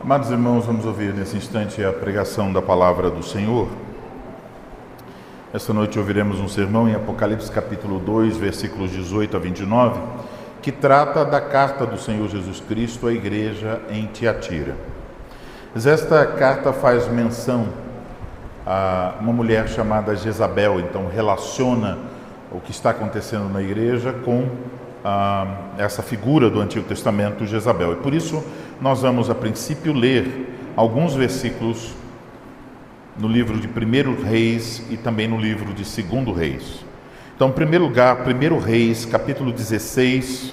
Amados irmãos, vamos ouvir nesse instante a pregação da palavra do Senhor. Esta noite ouviremos um sermão em Apocalipse capítulo 2, versículos 18 a 29, que trata da carta do Senhor Jesus Cristo à igreja em Tiatira. Mas esta carta faz menção a uma mulher chamada Jezabel, então relaciona o que está acontecendo na igreja com essa figura do Antigo Testamento, Jezabel. E por isso nós vamos a princípio ler alguns versículos no livro de 1 Reis e também no livro de 2 Reis. Então, em primeiro lugar, 1 Reis, capítulo 16,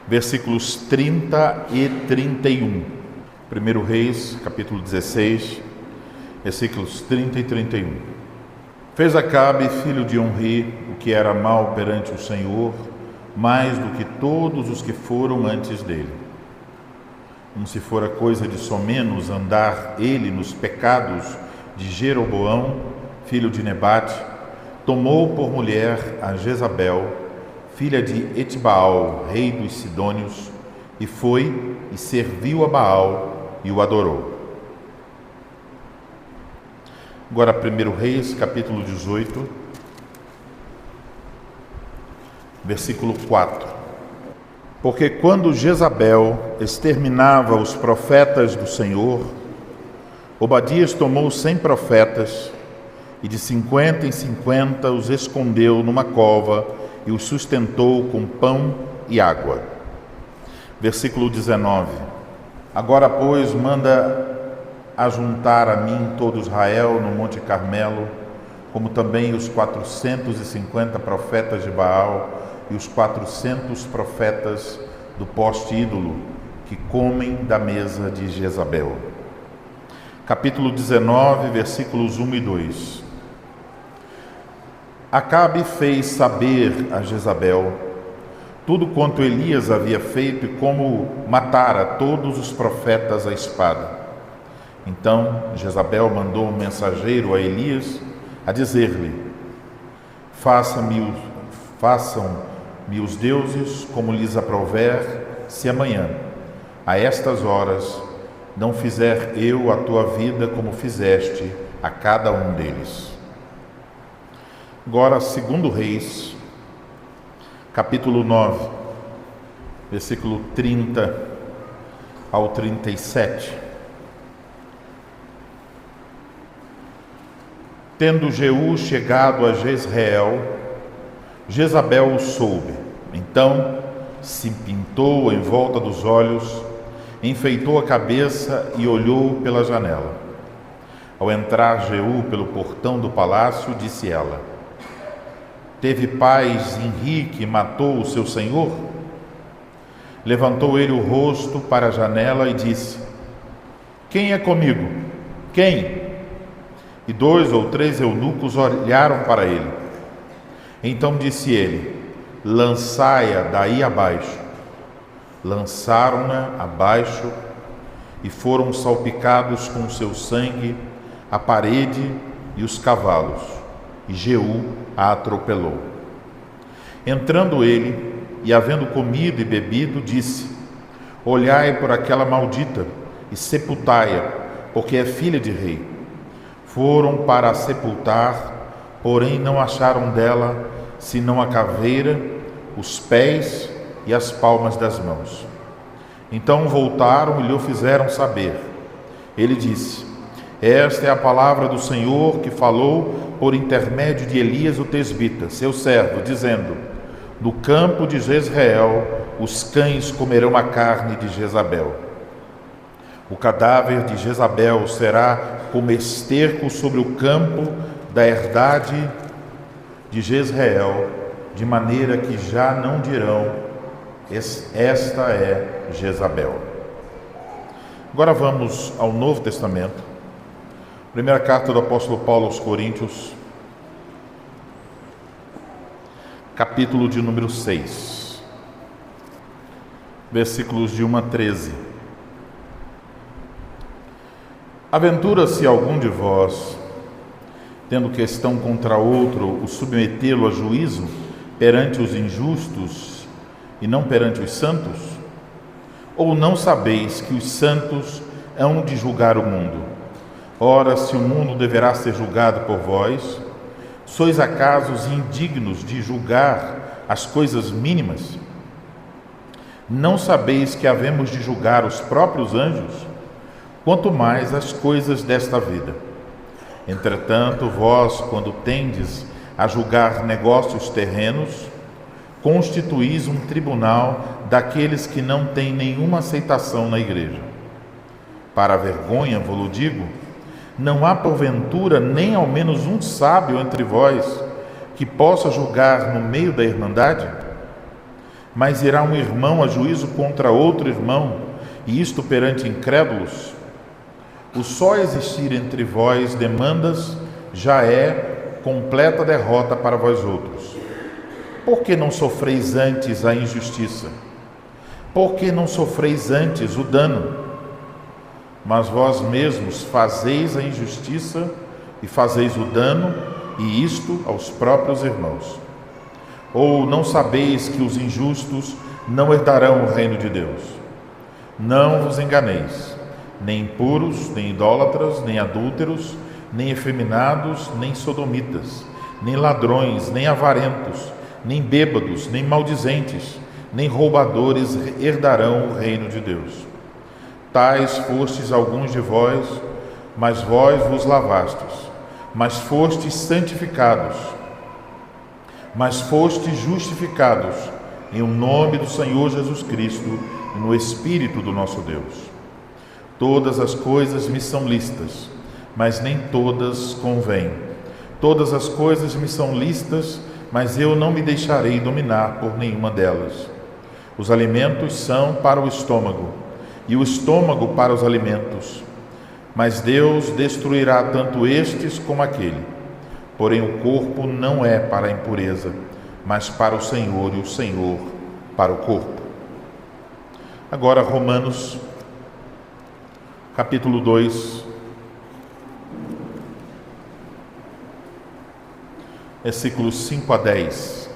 versículos 30 e 31. 1 Reis, capítulo 16, versículos 30 e 31. Fez Acabe, filho de Onri, o que era mal perante o Senhor, mais do que todos os que foram antes dele. Como se fora coisa de somenos andar ele nos pecados de Jeroboão, filho de Nebate, tomou por mulher a Jezabel, filha de Etbaal, rei dos Sidônios, e foi e serviu a Baal e o adorou. Agora 1 Reis, capítulo 18, versículo 4. Porque quando Jezabel exterminava os profetas do Senhor, Obadias tomou 100 profetas e de 50 em 50 os escondeu numa cova e os sustentou com pão e água. Versículo 19. Agora, pois, manda ajuntar a mim todo Israel no Monte Carmelo, como também os 450 profetas de Baal e os 400 profetas do poste ídolo que comem da mesa de Jezabel. Capítulo 19, versículos 1 e 2. Acabe fez saber a Jezabel tudo quanto Elias havia feito e como matara todos os profetas à espada. Então Jezabel mandou um mensageiro a Elias a dizer-lhe: Façam-me os deuses como lhes aprouver, se amanhã, a estas horas, não fizer eu a tua vida como fizeste a cada um deles. Agora, 2 Reis, capítulo 9, versículo 30 ao 37. Tendo Jeú chegado a Jezreel, Jezabel o soube. Então se pintou em volta dos olhos, enfeitou a cabeça e olhou pela janela. Ao entrar Jeú pelo portão do palácio, disse ela: Teve paz Zinri que matou o seu senhor? Levantou ele o rosto para a janela e disse: Quem é comigo? Quem? E 2 ou 3 eunucos olharam para ele. Então disse ele: Lançai-a daí abaixo. Lançaram-na abaixo e foram salpicados com seu sangue a parede e os cavalos, e Jeú a atropelou. Entrando ele, e havendo comido e bebido, disse: Olhai por aquela maldita e sepultai-a, porque é filha de rei. Foram para a sepultar, porém não acharam dela senão a caveira, os pés e as palmas das mãos. Então voltaram e lhe fizeram saber. Ele disse: Esta é a palavra do Senhor que falou por intermédio de Elias o tesbita, seu servo, dizendo: No campo de Jezreel os cães comerão a carne de Jezabel. O cadáver de Jezabel será como esterco sobre o campo da herdade de Jezreel, de maneira que já não dirão: esta é Jezabel. Agora vamos ao Novo Testamento. Primeira carta do apóstolo Paulo aos Coríntios, capítulo de número 6, versículos de 1 a 13. Aventura-se algum de vós, tendo questão contra outro, o submetê-lo a juízo perante os injustos e não perante os santos? Ou não sabeis que os santos hão de julgar o mundo. Ora, se o mundo deverá ser julgado por vós, sois acaso indignos de julgar as coisas mínimas? Não sabeis que havemos de julgar os próprios anjos? Quanto mais as coisas desta vida. Entretanto, vós, quando tendes a julgar negócios terrenos, constituís um tribunal daqueles que não têm nenhuma aceitação na igreja. Para a vergonha, vou-lo digo, não há porventura nem ao menos um sábio entre vós que possa julgar no meio da irmandade? Mas irá um irmão a juízo contra outro irmão, e isto perante incrédulos? O só existir entre vós demandas já é completa derrota para vós outros. Por que não sofreis antes a injustiça? Por que não sofreis antes o dano? Mas vós mesmos fazeis a injustiça e fazeis o dano, e isto aos próprios irmãos. Ou não sabeis que os injustos não herdarão o reino de Deus? Não vos enganeis, nem impuros, nem idólatras, nem adúlteros, nem efeminados, nem sodomitas, nem ladrões, nem avarentos, nem bêbados, nem maldizentes, nem roubadores herdarão o reino de Deus. Tais fostes alguns de vós, mas vós vos lavastes, mas fostes santificados, mas fostes justificados em o nome do Senhor Jesus Cristo e no Espírito do nosso Deus. Todas as coisas me são lícitas, mas nem todas convêm. Todas as coisas me são lícitas, mas eu não me deixarei dominar por nenhuma delas. Os alimentos são para o estômago, e o estômago para os alimentos. Mas Deus destruirá tanto estes como aquele. Porém o corpo não é para a impureza, mas para o Senhor, e o Senhor para o corpo. Agora Romanos, capítulo 2, versículos 5 a 10.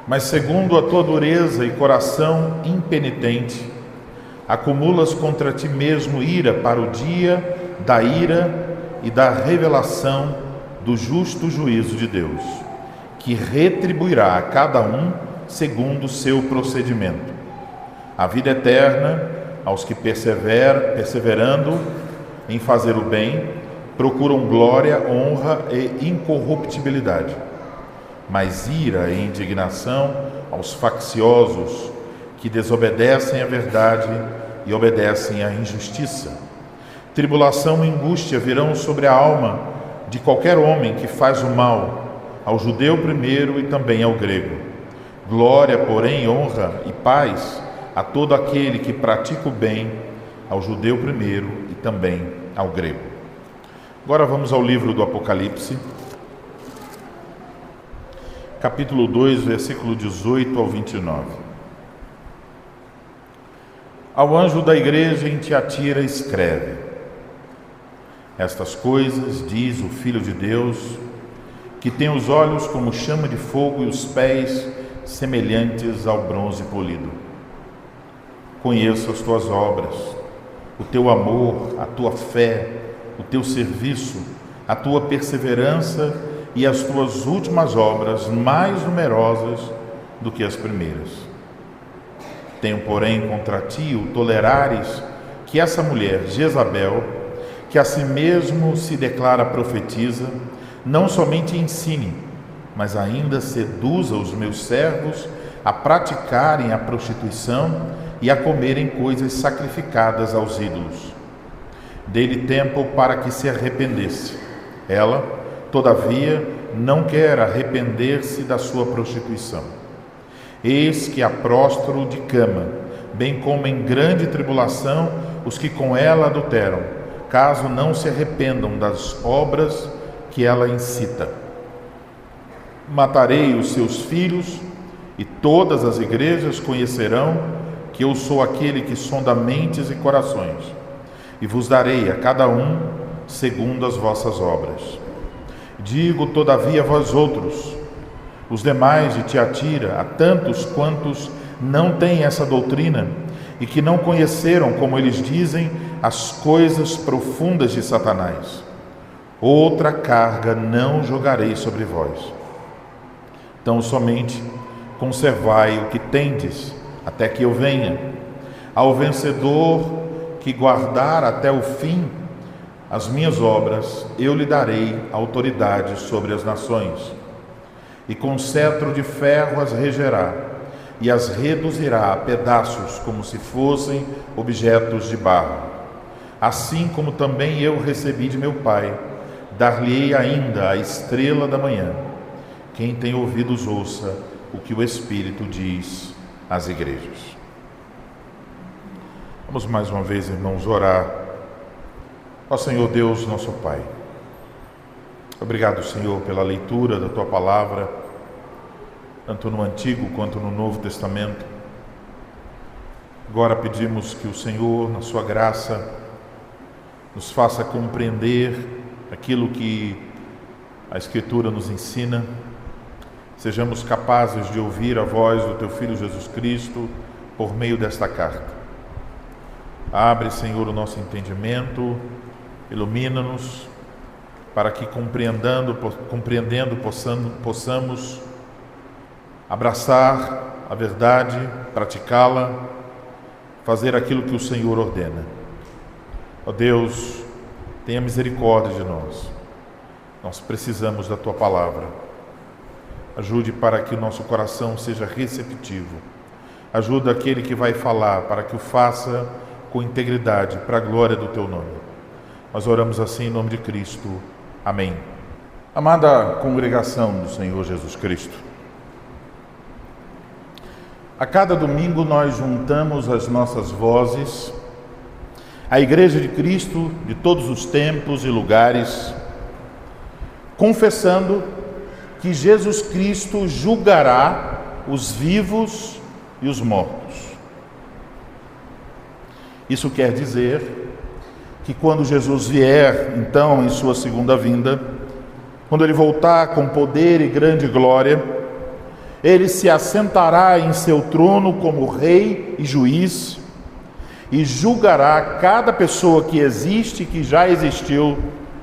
Mas segundo a tua dureza e coração impenitente, acumulas contra ti mesmo ira para o dia da ira e da revelação do justo juízo de Deus, que retribuirá a cada um segundo o seu procedimento. A vida eterna aos que perseverando em fazer o bem, procuram glória, honra e incorruptibilidade. Mas ira e indignação aos facciosos que desobedecem à verdade e obedecem à injustiça. Tribulação e angústia virão sobre a alma de qualquer homem que faz o mal, ao judeu primeiro e também ao grego. Glória, porém, honra e paz a todo aquele que pratica o bem, ao judeu primeiro e também ao grego. Agora vamos ao livro do Apocalipse, capítulo 2, versículo 18 ao 29. Ao anjo da igreja em Tiatira escreve: estas coisas diz o Filho de Deus, que tem os olhos como chama de fogo e os pés semelhantes ao bronze polido. Conheço as tuas obras, o teu amor, a tua fé, o teu serviço, a tua perseverança e as tuas últimas obras mais numerosas do que as primeiras. Tenho, porém, contra ti o tolerares que essa mulher, Jezabel, que a si mesmo se declara profetisa, não somente ensine, mas ainda seduza os meus servos a praticarem a prostituição e a comerem coisas sacrificadas aos ídolos. Dei-lhe tempo para que se arrependesse. Ela, todavia, não quer arrepender-se da sua prostituição. Eis que a prostro de cama, bem como em grande tribulação os que com ela adulteram, caso não se arrependam das obras que ela incita. Matarei os seus filhos, e todas as igrejas conhecerão que eu sou aquele que sonda mentes e corações, e vos darei a cada um segundo as vossas obras. Digo, todavia, a vós outros, os demais de Tiatira, a tantos quantos não têm essa doutrina, e que não conheceram, como eles dizem, as coisas profundas de Satanás. Outra carga não jogarei sobre vós. Então somente conservai o que tendes, até que eu venha. Ao vencedor que guardar até o fim as minhas obras, eu lhe darei autoridade sobre as nações. E com cetro de ferro as regerá, e as reduzirá a pedaços, como se fossem objetos de barro. Assim como também eu recebi de meu Pai, dar-lhe-ei ainda a estrela da manhã. Quem tem ouvidos, ouça o que o Espírito diz às igrejas. Vamos mais uma vez, irmãos, orar. Ó Senhor Deus, nosso Pai, obrigado, Senhor, pela leitura da Tua Palavra, tanto no Antigo quanto no Novo Testamento. Agora pedimos que o Senhor, na Sua graça, nos faça compreender aquilo que a Escritura nos ensina, sejamos capazes de ouvir a voz do Teu Filho Jesus Cristo por meio desta carta. Abre, Senhor, o nosso entendimento, ilumina-nos, para que compreendendo possamos abraçar a verdade, praticá-la, fazer aquilo que o Senhor ordena. Ó Deus, tenha misericórdia de nós. Nós precisamos da Tua Palavra. Ajude para que o nosso coração seja receptivo. Ajuda aquele que vai falar para que o faça com integridade, para a glória do Teu nome. Nós oramos assim em nome de Cristo. Amém. Amada congregação do Senhor Jesus Cristo, a cada domingo nós juntamos as nossas vozes, a Igreja de Cristo de todos os tempos e lugares, confessando que Jesus Cristo julgará os vivos e os mortos. Isso quer dizer que quando Jesus vier, então, em sua segunda vinda, quando Ele voltar com poder e grande glória, Ele se assentará em seu trono como Rei e Juiz e julgará cada pessoa que existe e que já existiu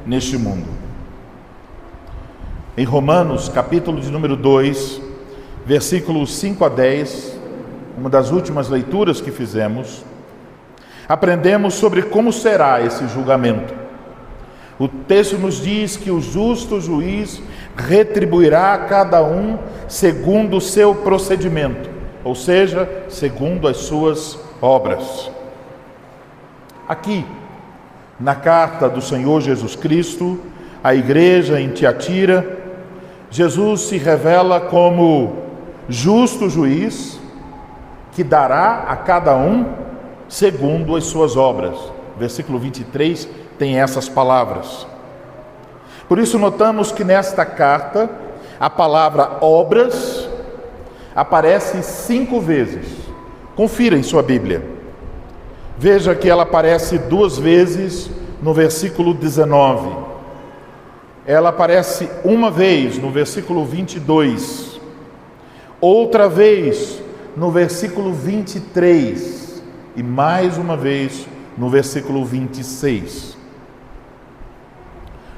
neste mundo. Em Romanos, capítulo de número 2, versículos 5 a 10, uma das últimas leituras que fizemos, aprendemos sobre como será esse julgamento. O texto nos diz que o justo juiz retribuirá a cada um segundo o seu procedimento, ou seja, segundo as suas obras. Aqui, na carta do Senhor Jesus Cristo à igreja em Tiatira, Jesus se revela como justo juiz que dará a cada um segundo as suas obras. Versículo 23 tem essas palavras. Por isso notamos que nesta carta a palavra obras aparece 5 vezes. Confira em sua Bíblia. Veja que ela aparece 2 vezes no versículo 19. Ela aparece uma vez no versículo 22. Outra vez no versículo 23. E mais uma vez no versículo 26.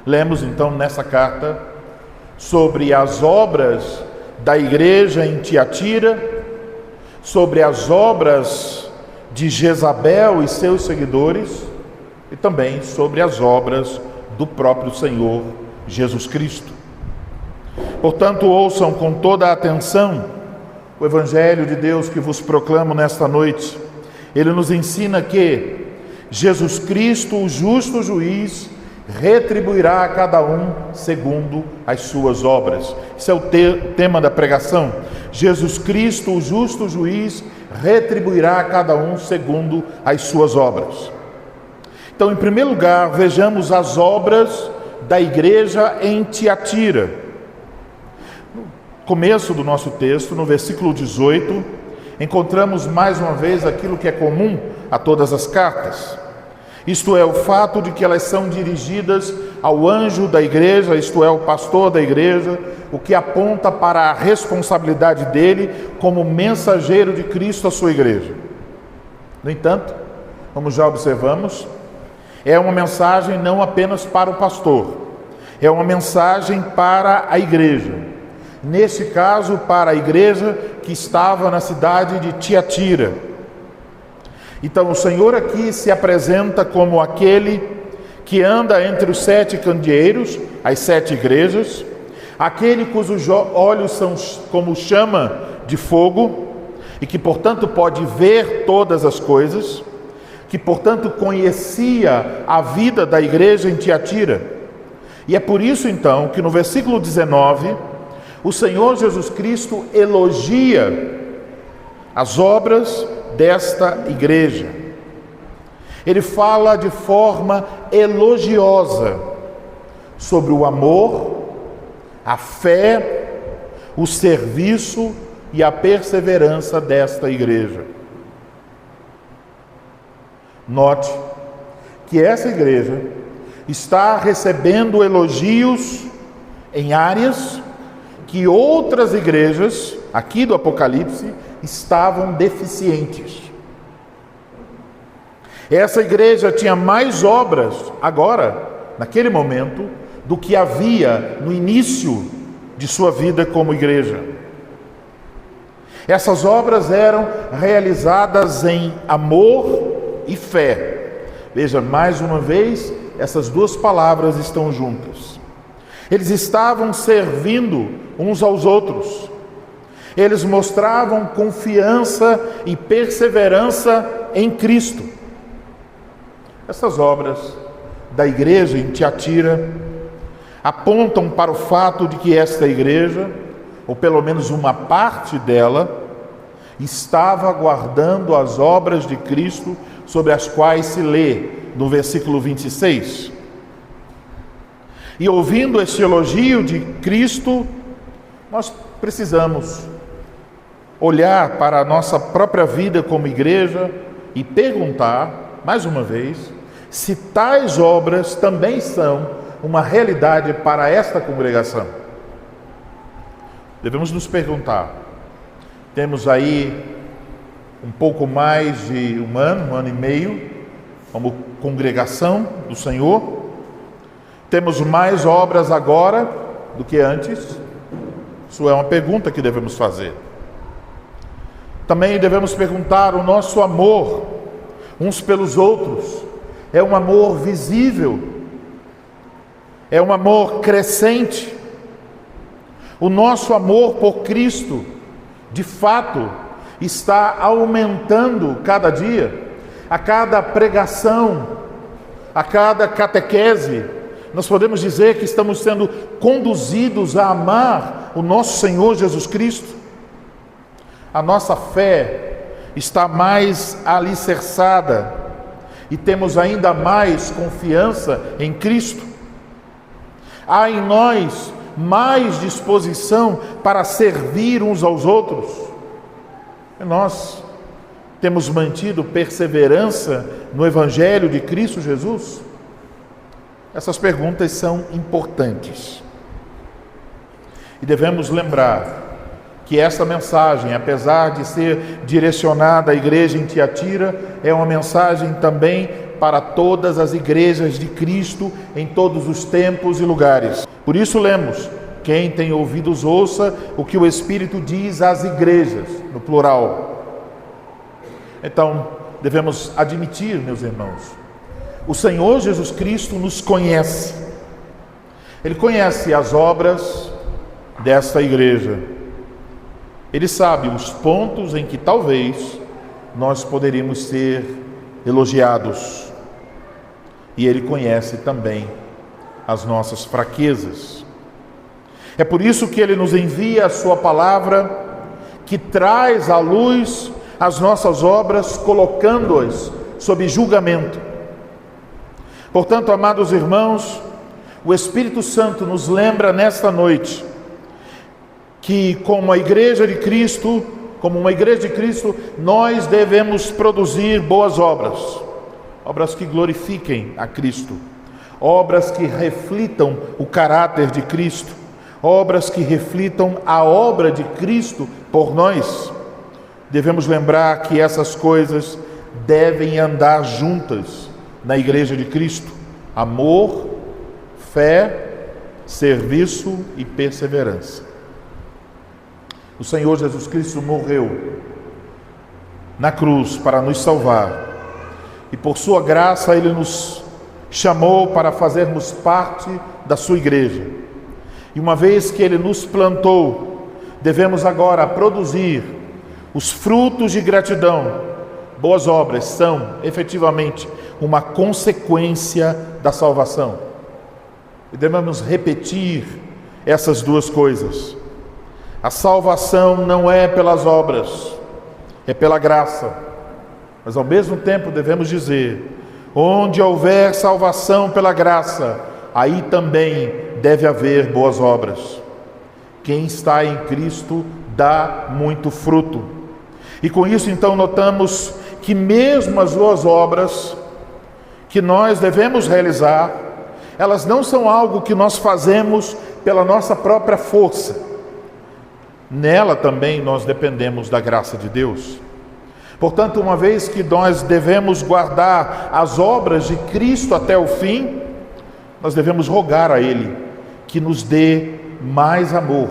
Lemos então nessa carta sobre as obras da igreja em Tiatira, sobre as obras de Jezabel e seus seguidores e também sobre as obras do próprio Senhor Jesus Cristo. Portanto, ouçam com toda a atenção o Evangelho de Deus que vos proclamo nesta noite. Ele nos ensina que Jesus Cristo, o justo juiz, retribuirá a cada um segundo as suas obras. Esse é o tema da pregação. Jesus Cristo, o justo juiz, retribuirá a cada um segundo as suas obras. Então, em primeiro lugar, vejamos as obras da igreja em Tiatira. No começo do nosso texto, no versículo 18, encontramos mais uma vez aquilo que é comum a todas as cartas. Isto é, o fato de que elas são dirigidas ao anjo da igreja, isto é, o pastor da igreja, o que aponta para a responsabilidade dele como mensageiro de Cristo à sua igreja. No entanto, como já observamos, é uma mensagem não apenas para o pastor, é uma mensagem para a igreja. Neste caso, para a igreja que estava na cidade de Tiatira. Então, o Senhor aqui se apresenta como aquele que anda entre os 7 candeeiros, as 7 igrejas, aquele cujos olhos são como chama de fogo, e que, portanto, pode ver todas as coisas, que, portanto, conhecia a vida da igreja em Tiatira. E é por isso, então, que no versículo 19, o Senhor Jesus Cristo elogia as obras desta igreja. Ele fala de forma elogiosa sobre o amor, a fé, o serviço e a perseverança desta igreja. Note que essa igreja está recebendo elogios em áreas que outras igrejas, aqui do Apocalipse, estavam deficientes. Essa igreja tinha mais obras agora, naquele momento, do que havia no início de sua vida como igreja. Essas obras eram realizadas em amor e fé. Veja, mais uma vez, essas duas palavras estão juntas. Eles estavam servindo uns aos outros. Eles mostravam confiança e perseverança em Cristo. Essas obras da igreja em Tiatira apontam para o fato de que esta igreja, ou pelo menos uma parte dela, estava aguardando as obras de Cristo sobre as quais se lê no versículo 26. E ouvindo este elogio de Cristo, nós precisamos olhar para a nossa própria vida como igreja e perguntar, mais uma vez, se tais obras também são uma realidade para esta congregação. Devemos nos perguntar. Temos aí um pouco mais de um ano e meio, como congregação do Senhor. Temos mais obras agora do que antes? Isso é uma pergunta que devemos fazer. Também devemos perguntar: o nosso amor uns pelos outros é um amor visível? É um amor crescente? O nosso amor por Cristo, de fato, está aumentando cada dia? A cada pregação, a cada catequese, nós podemos dizer que estamos sendo conduzidos a amar o nosso Senhor Jesus Cristo? A nossa fé está mais alicerçada e temos ainda mais confiança em Cristo? Há em nós mais disposição para servir uns aos outros? Nós temos mantido perseverança no Evangelho de Cristo Jesus? Essas perguntas são importantes. E devemos lembrar que essa mensagem, apesar de ser direcionada à igreja em Tiatira, é uma mensagem também para todas as igrejas de Cristo em todos os tempos e lugares. Por isso lemos: quem tem ouvidos ouça o que o Espírito diz às igrejas, no plural. Então, devemos admitir, meus irmãos, o Senhor Jesus Cristo nos conhece. Ele conhece as obras desta igreja. Ele sabe os pontos em que talvez nós poderíamos ser elogiados. E Ele conhece também as nossas fraquezas. É por isso que Ele nos envia a Sua palavra, que traz à luz as nossas obras, colocando-as sob julgamento. Portanto, amados irmãos, o Espírito Santo nos lembra nesta noite que, como uma igreja de Cristo, nós devemos produzir boas obras, obras que glorifiquem a Cristo, obras que reflitam o caráter de Cristo, obras que reflitam a obra de Cristo por nós. Devemos lembrar que essas coisas devem andar juntas na Igreja de Cristo: amor, fé, serviço e perseverança. O Senhor Jesus Cristo morreu na cruz para nos salvar, e por sua graça Ele nos chamou para fazermos parte da sua igreja. E uma vez que Ele nos plantou, devemos agora produzir os frutos de gratidão. Boas obras são efetivamente uma consequência da salvação. E devemos repetir essas duas coisas. A salvação não é pelas obras, é pela graça. Mas ao mesmo tempo devemos dizer: onde houver salvação pela graça, aí também deve haver boas obras. Quem está em Cristo dá muito fruto. E com isso então notamos que mesmo as boas obras que nós devemos realizar, elas não são algo que nós fazemos pela nossa própria força. Nela também nós dependemos da graça de Deus. Portanto, uma vez que nós devemos guardar as obras de Cristo até o fim, nós devemos rogar a Ele que nos dê mais amor,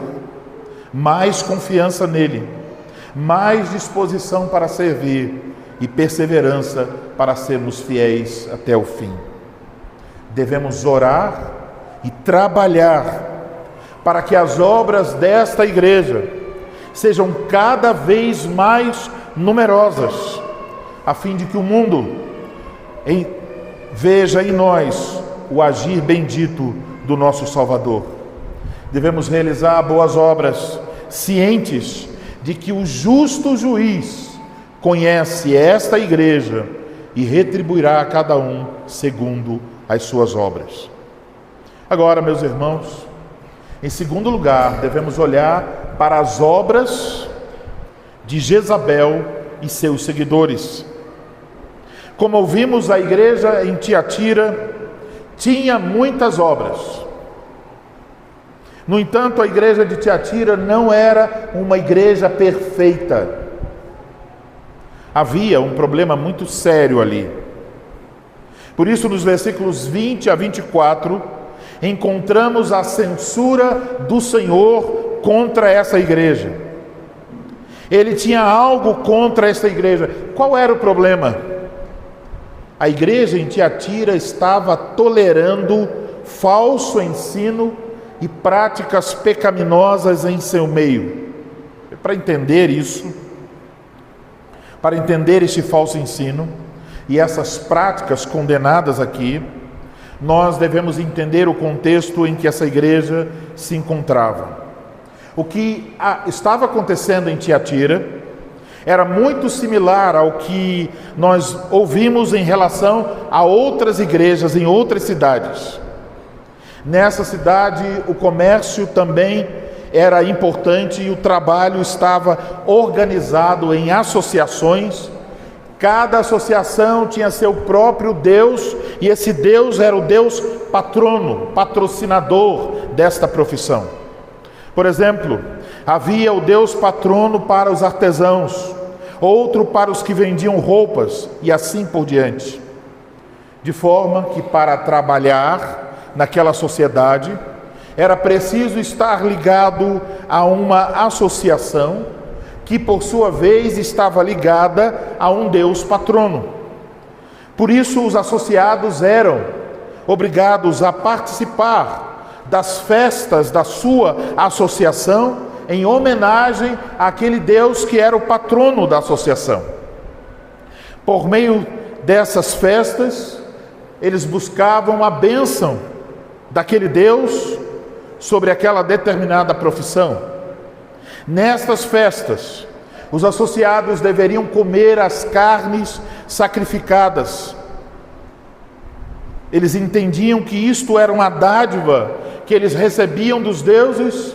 mais confiança nele, mais disposição para servir e perseverança para sermos fiéis até o fim. Devemos orar e trabalhar para que as obras desta igreja sejam cada vez mais numerosas, a fim de que o mundo veja em nós o agir bendito do nosso Salvador. Devemos realizar boas obras, cientes de que o justo juiz conhece esta igreja e retribuirá a cada um segundo as suas obras. Agora, meus irmãos, em segundo lugar, devemos olhar para as obras de Jezabel e seus seguidores. Como ouvimos, a igreja em Tiatira tinha muitas obras. No entanto, a igreja de Tiatira não era uma igreja perfeita. Havia um problema muito sério ali. Por isso, nos versículos 20 a 24, encontramos a censura do Senhor contra essa igreja. Ele tinha algo contra essa igreja. Qual era o problema? A igreja em Tiatira estava tolerando falso ensino e práticas pecaminosas em seu meio. Para entender isso, para entender este falso ensino e essas práticas condenadas aqui, nós devemos entender o contexto em que essa igreja se encontrava. O que estava acontecendo em Tiatira era muito similar ao que nós ouvimos em relação a outras igrejas em outras cidades. Nessa cidade, o comércio também era importante e o trabalho estava organizado em associações. Cada associação tinha seu próprio Deus, e esse Deus era o Deus patrono, patrocinador desta profissão. Por exemplo, havia o Deus patrono para os artesãos, outro para os que vendiam roupas, e assim por diante. De forma que para trabalhar naquela sociedade, era preciso estar ligado a uma associação, que por sua vez estava ligada a um Deus patrono. Por isso os associados eram obrigados a participar das festas da sua associação em homenagem àquele Deus que era o patrono da associação. Por meio dessas festas, eles buscavam a bênção daquele Deus sobre aquela determinada profissão. Nestas festas, os associados deveriam comer as carnes sacrificadas. Eles entendiam que isto era uma dádiva que eles recebiam dos deuses,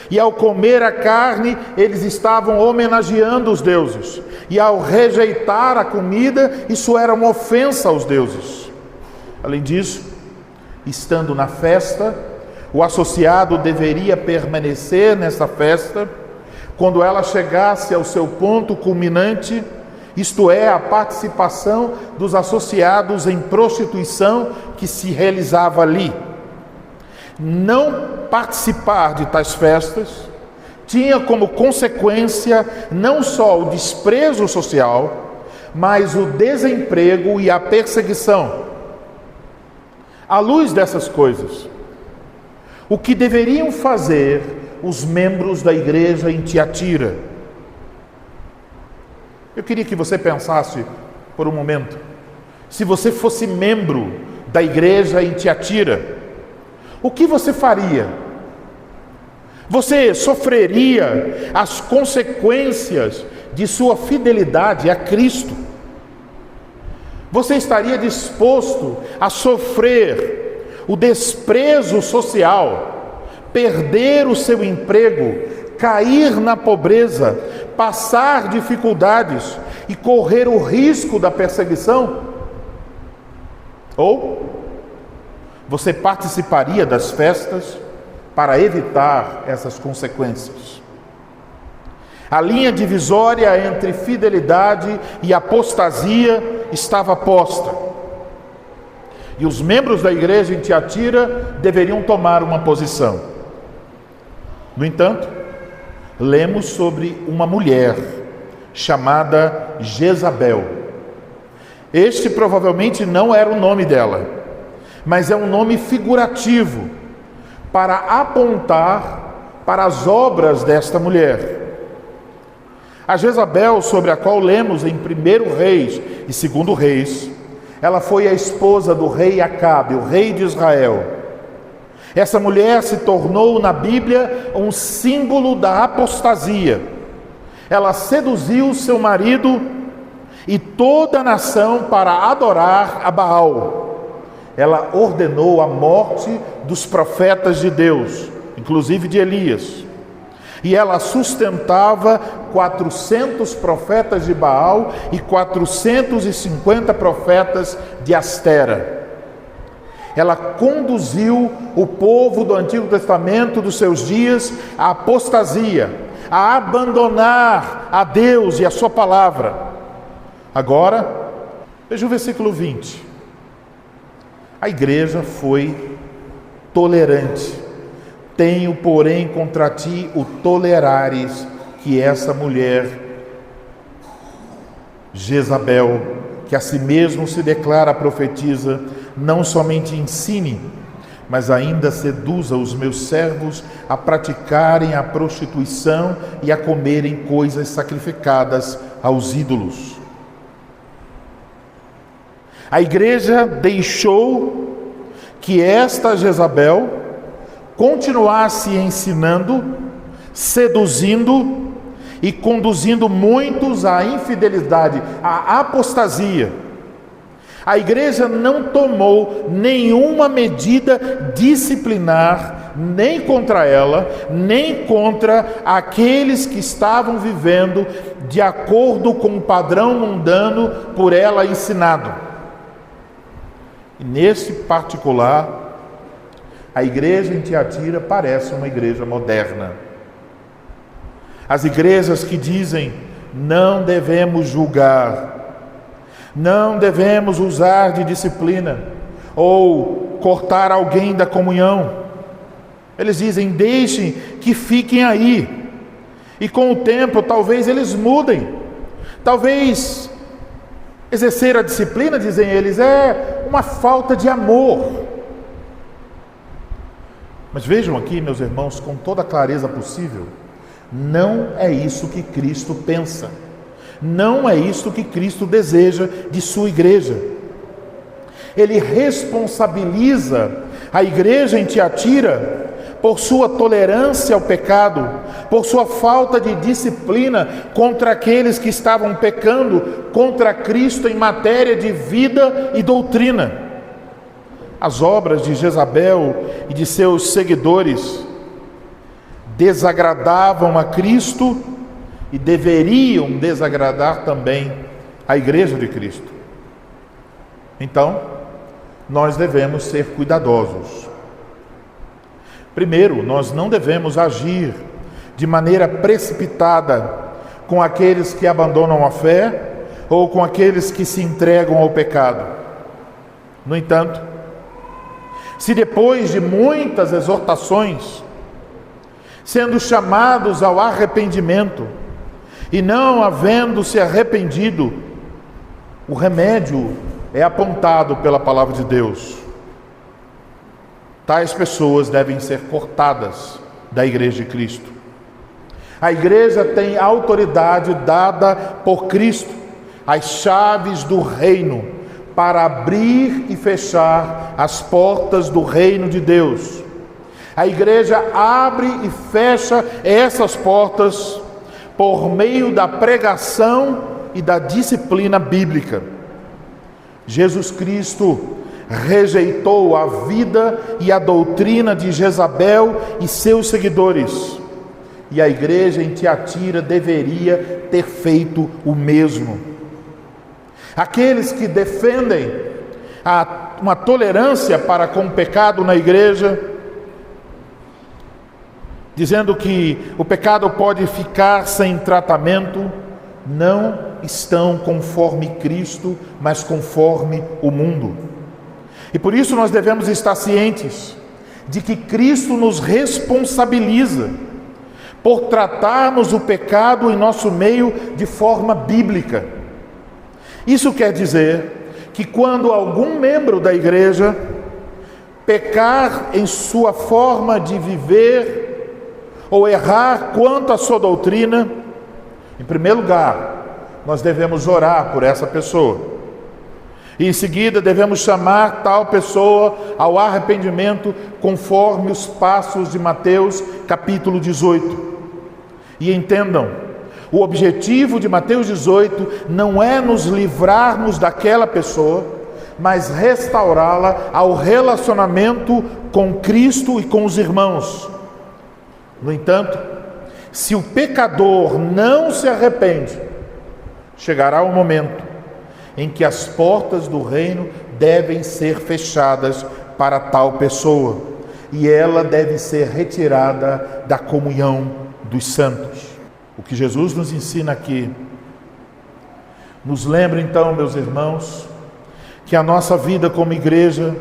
e ao comer a carne, eles estavam homenageando os deuses. E ao rejeitar a comida, isso era uma ofensa aos deuses. Além disso, estando na festa, o associado deveria permanecer nessa festa. Quando ela chegasse ao seu ponto culminante, isto é, a participação dos associados em prostituição que se realizava ali. Não participar de tais festas tinha como consequência não só o desprezo social, mas o desemprego e a perseguição. À luz dessas coisas, o que deveriam fazer os membros da igreja em Tiatira? Eu queria que você pensasse por um momento, se você fosse membro da igreja em Tiatira, o que você faria? Você sofreria as consequências de sua fidelidade a Cristo? Você estaria disposto a sofrer o desprezo social, perder o seu emprego, cair na pobreza, passar dificuldades e correr o risco da perseguição? Ou você participaria das festas para evitar essas consequências? A linha divisória entre fidelidade e apostasia estava posta. E os membros da igreja em Tiatira deveriam tomar uma posição. No entanto, lemos sobre uma mulher chamada Jezabel. Este provavelmente não era o nome dela, mas é um nome figurativo para apontar para as obras desta mulher. A Jezabel, sobre a qual lemos em 1 Reis e 2 Reis, ela foi a esposa do rei Acabe, o rei de Israel. Essa mulher se tornou na Bíblia um símbolo da apostasia. Ela seduziu seu marido e toda a nação para adorar a Baal. Ela ordenou a morte dos profetas de Deus, inclusive de Elias. E ela sustentava 400 profetas de Baal e 450 profetas de Astera. Ela conduziu o povo do Antigo Testamento dos seus dias à apostasia, a abandonar a Deus e a sua palavra. Agora, veja o versículo 20. A igreja foi tolerante. Tenho, porém, contra ti o tolerares que essa mulher, Jezabel, que a si mesmo se declara profetisa, não somente ensine, mas ainda seduza os meus servos a praticarem a prostituição e a comerem coisas sacrificadas aos ídolos. A igreja deixou que esta Jezabel continuasse ensinando, seduzindo e conduzindo muitos à infidelidade, à apostasia. A igreja não tomou nenhuma medida disciplinar, nem contra ela, nem contra aqueles que estavam vivendo de acordo com o padrão mundano por ela ensinado. E nesse particular, a igreja em Tiatira parece uma igreja moderna. As igrejas que dizem, não devemos julgar, não devemos usar de disciplina, ou cortar alguém da comunhão. Eles dizem, deixem que fiquem aí. E com o tempo, talvez eles mudem. Talvez exercer a disciplina, dizem eles, é uma falta de amor. Mas vejam aqui, meus irmãos, com toda a clareza possível, não é isso que Cristo pensa. Não é isso que Cristo deseja de sua igreja. Ele responsabiliza a igreja em Tiatira por sua tolerância ao pecado, por sua falta de disciplina contra aqueles que estavam pecando contra Cristo em matéria de vida e doutrina. As obras de Jezabel e de seus seguidores desagradavam a Cristo e deveriam desagradar também a igreja de Cristo. Então, nós devemos ser cuidadosos. Primeiro, nós não devemos agir de maneira precipitada com aqueles que abandonam a fé ou com aqueles que se entregam ao pecado. No entanto, se depois de muitas exortações, sendo chamados ao arrependimento, e não havendo se arrependido, o remédio é apontado pela palavra de Deus, tais pessoas devem ser cortadas da Igreja de Cristo. A Igreja tem autoridade dada por Cristo, as chaves do reino, para abrir e fechar as portas do reino de Deus. A Igreja abre e fecha essas portas por meio da pregação e da disciplina bíblica. Jesus Cristo rejeitou a vida e a doutrina de Jezabel e seus seguidores, e a igreja em Tiatira deveria ter feito o mesmo. Aqueles que defendem uma tolerância para com o pecado na igreja, dizendo que o pecado pode ficar sem tratamento, não estão conforme Cristo, mas conforme o mundo. E por isso nós devemos estar cientes de que Cristo nos responsabiliza por tratarmos o pecado em nosso meio de forma bíblica. Isso quer dizer que quando algum membro da igreja pecar em sua forma de viver ou errar quanto à sua doutrina, em primeiro lugar, nós devemos orar por essa pessoa. E em seguida devemos chamar tal pessoa ao arrependimento, conforme os passos de Mateus capítulo 18. E entendam, o objetivo de Mateus 18 não é nos livrarmos daquela pessoa, mas restaurá-la ao relacionamento com Cristo e com os irmãos. No entanto, se o pecador não se arrepende, chegará o momento em que as portas do reino devem ser fechadas para tal pessoa, e ela deve ser retirada da comunhão dos santos. O que Jesus nos ensina aqui nos lembra então, meus irmãos, que a nossa vida como igreja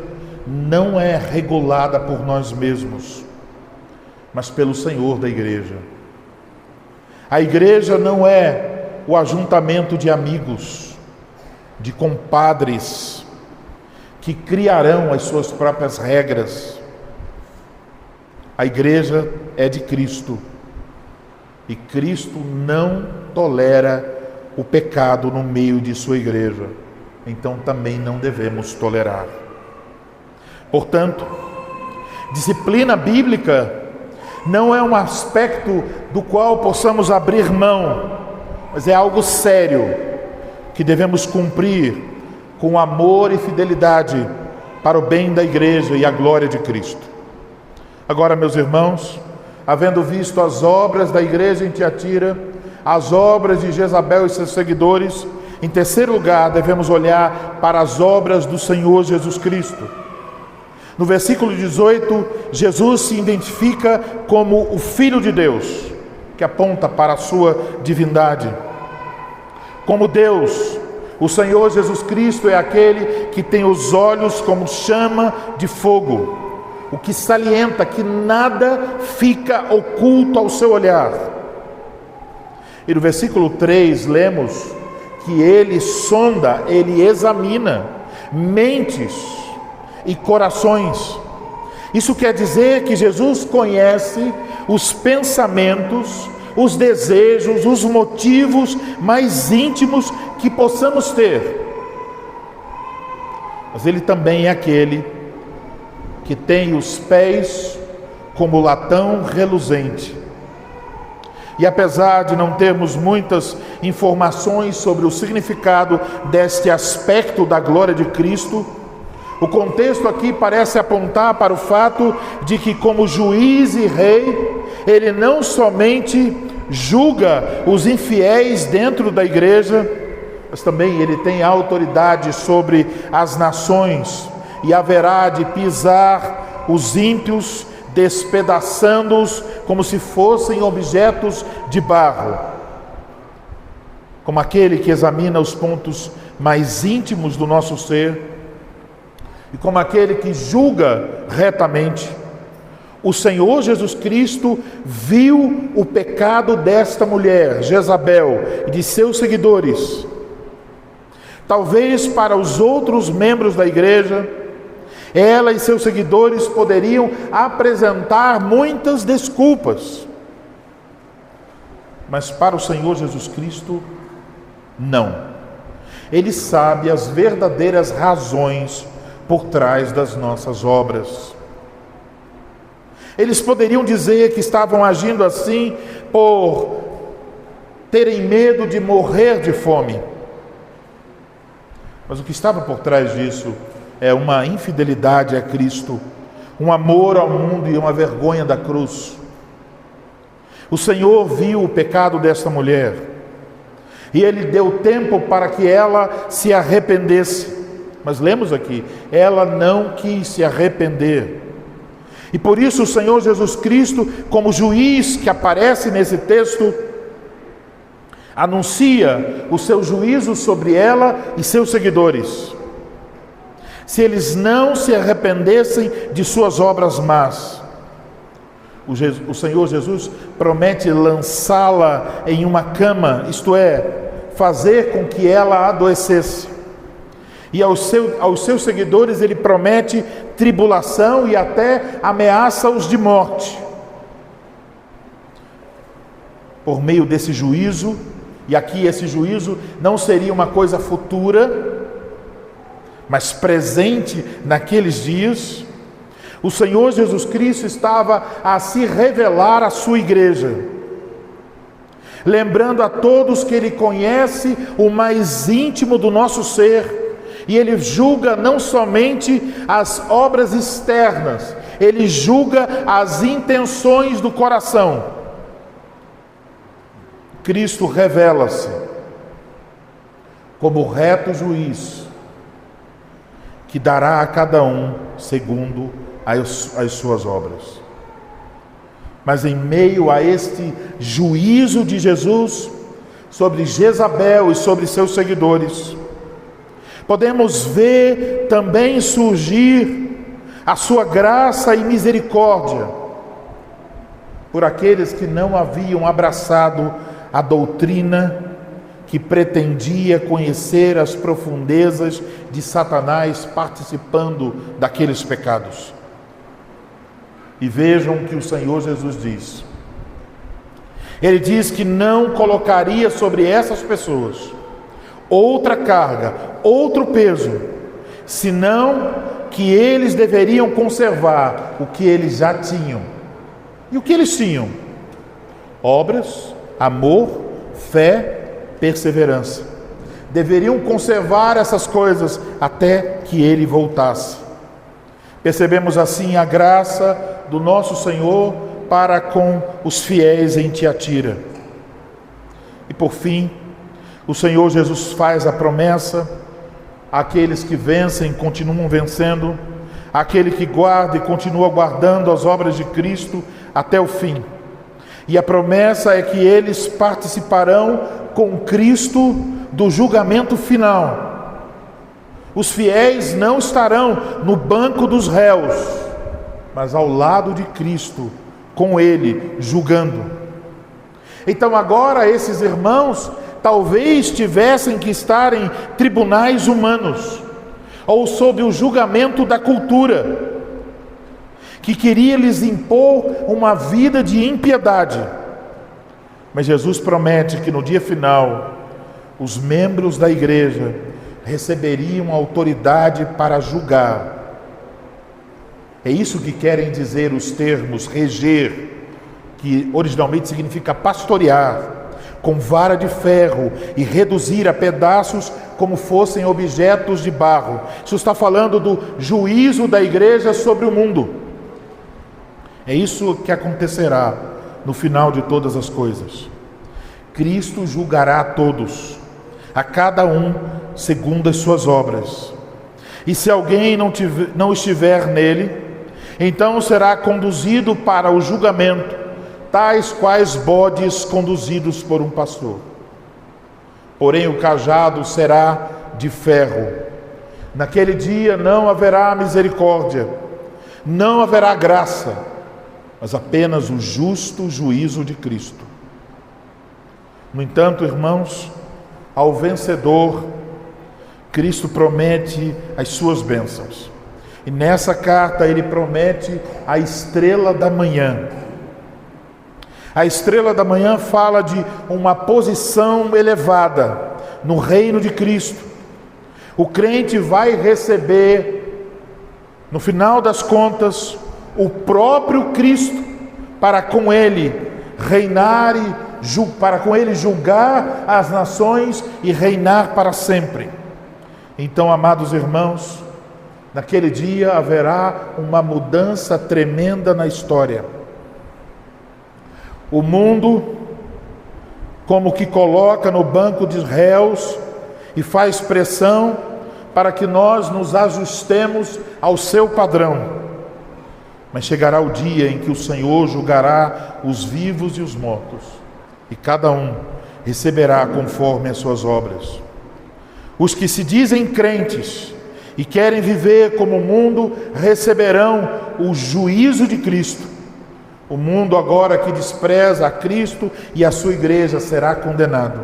não é regulada por nós mesmos, mas pelo Senhor da igreja. A igreja não é o ajuntamento de amigos, de compadres que criarão as suas próprias regras. A igreja é de Cristo, e Cristo não tolera o pecado no meio de sua igreja, então também não devemos tolerar. Portanto, disciplina bíblica não é um aspecto do qual possamos abrir mão, mas é algo sério que devemos cumprir com amor e fidelidade para o bem da igreja e a glória de Cristo. Agora, meus irmãos, havendo visto as obras da igreja em Tiatira, as obras de Jezabel e seus seguidores, em terceiro lugar, devemos olhar para as obras do Senhor Jesus Cristo. No versículo 18, Jesus se identifica como o Filho de Deus, que aponta para a sua divindade. Como Deus, o Senhor Jesus Cristo é aquele que tem os olhos como chama de fogo, o que salienta que nada fica oculto ao seu olhar. E no versículo 3 lemos que ele sonda, ele examina mentes e corações. Isso quer dizer que Jesus conhece os pensamentos, os desejos, os motivos mais íntimos que possamos ter. Mas ele também é aquele que tem os pés como latão reluzente. E apesar de não termos muitas informações sobre o significado deste aspecto da glória de Cristo, o contexto aqui parece apontar para o fato de que, como juiz e rei, ele não somente julga os infiéis dentro da igreja, mas também ele tem autoridade sobre as nações e haverá de pisar os ímpios, despedaçando-os como se fossem objetos de barro. como aquele que examina os pontos mais íntimos do nosso ser e como aquele que julga retamente. O Senhor Jesus Cristo viu o pecado desta mulher, Jezabel, e de seus seguidores. Talvez para os outros membros da igreja, ela e seus seguidores poderiam apresentar muitas desculpas. Mas para o Senhor Jesus Cristo, não. Ele sabe as verdadeiras razões por trás das nossas obras. Eles poderiam dizer que estavam agindo assim por terem medo de morrer de fome. Mas o que estava por trás disso é uma infidelidade a Cristo, um amor ao mundo e uma vergonha da cruz. O Senhor viu o pecado desta mulher e Ele deu tempo para que ela se arrependesse. Mas lemos aqui, ela não quis se arrepender. E por isso o Senhor Jesus Cristo, como juiz que aparece nesse texto, anuncia o seu juízo sobre ela e seus seguidores. Se eles não se arrependessem de suas obras más, o Senhor Jesus promete lançá-la em uma cama, isto é, fazer com que ela adoecesse. E aos seus seguidores ele promete tribulação e até ameaça-os de morte. Por meio desse juízo, e aqui esse juízo não seria uma coisa futura, mas presente naqueles dias, o Senhor Jesus Cristo estava a se revelar à sua igreja, lembrando a todos que Ele conhece o mais íntimo do nosso ser, e Ele julga não somente as obras externas, Ele julga as intenções do coração. Cristo revela-se como o reto juiz, que dará a cada um segundo as suas obras. Mas em meio a este juízo de Jesus sobre Jezabel e sobre seus seguidores, podemos ver também surgir a sua graça e misericórdia por aqueles que não haviam abraçado a doutrina que pretendia conhecer as profundezas de Satanás participando daqueles pecados. E vejam o que o Senhor Jesus diz. Ele diz que não colocaria sobre essas pessoas outra carga, outro peso, senão que eles deveriam conservar o que eles já tinham. E o que eles tinham? Obras, amor, fé, perseverança. Deveriam conservar essas coisas até que Ele voltasse. Percebemos assim a graça do nosso Senhor para com os fiéis em Tiatira. E por fim, o Senhor Jesus faz a promessa: aqueles que vencem continuam vencendo, aquele que guarda e continua guardando as obras de Cristo até o fim. E a promessa é que eles participarão com Cristo do julgamento final. Os fiéis não estarão no banco dos réus, mas ao lado de Cristo, com Ele, julgando. Então agora esses irmãos talvez tivessem que estar em tribunais humanos, ou sob o julgamento da cultura, que queria lhes impor uma vida de impiedade. Mas Jesus promete que no dia final, os membros da igreja receberiam autoridade para julgar. É isso que querem dizer os termos reger, que originalmente significa pastorear, com vara de ferro e reduzir a pedaços como fossem objetos de barro. Isso está falando do juízo da igreja sobre o mundo. É isso que acontecerá no final de todas as coisas. Cristo julgará a todos, a cada um segundo as suas obras. E se alguém não estiver nele, então será conduzido para o julgamento, tais quais bodes conduzidos por um pastor. porém o cajado será de ferro. Naquele dia não haverá misericórdia, não haverá graça, mas apenas o justo juízo de Cristo. No entanto, irmãos, ao vencedor, Cristo promete as suas bênçãos. E nessa carta ele promete a estrela da manhã. A estrela da manhã fala de uma posição elevada no reino de Cristo. O crente vai receber, no final das contas, o próprio Cristo para com ele reinar para com ele julgar as nações e reinar para sempre. Então, amados irmãos, naquele dia haverá uma mudança tremenda na história. O mundo, como que coloca no banco de réus e faz pressão para que nós nos ajustemos ao seu padrão. Mas chegará o dia em que o Senhor julgará os vivos e os mortos, e cada um receberá conforme as suas obras. Os que se dizem crentes e querem viver como o mundo receberão o juízo de Cristo. O mundo agora que despreza a Cristo e a sua igreja será condenado.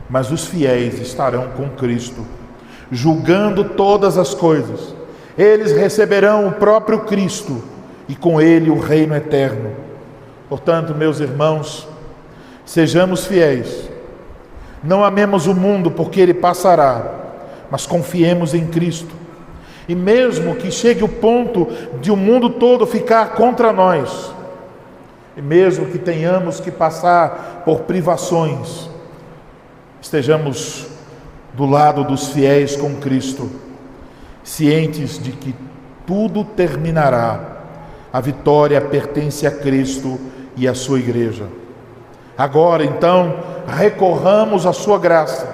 Mas os fiéis estarão com Cristo, julgando todas as coisas. Eles receberão o próprio Cristo e com ele o reino eterno. Portanto, meus irmãos, sejamos fiéis. Não amemos o mundo porque ele passará, mas confiemos em Cristo. E mesmo que chegue o ponto de o mundo todo ficar contra nós, e mesmo que tenhamos que passar por privações, estejamos do lado dos fiéis com Cristo, cientes de que tudo terminará. A vitória pertence a Cristo e à sua igreja. Agora, então, recorramos à sua graça,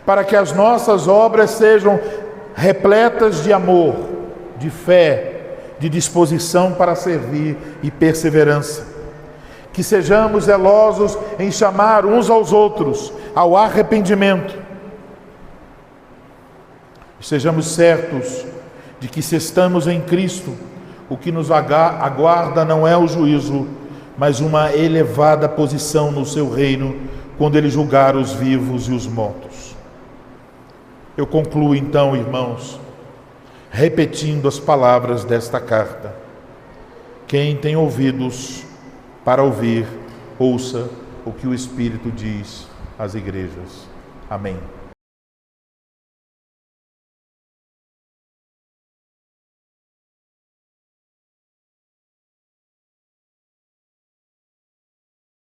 para que as nossas obras sejam repletas de amor, de fé, de disposição para servir e perseverança. Que sejamos zelosos em chamar uns aos outros ao arrependimento. Sejamos certos de que, se estamos em Cristo, o que nos aguarda não é o juízo, mas uma elevada posição no seu reino, quando ele julgar os vivos e os mortos. Eu concluo então, irmãos, repetindo as palavras desta carta. Quem tem ouvidos para ouvir, ouça o que o Espírito diz às igrejas. Amém.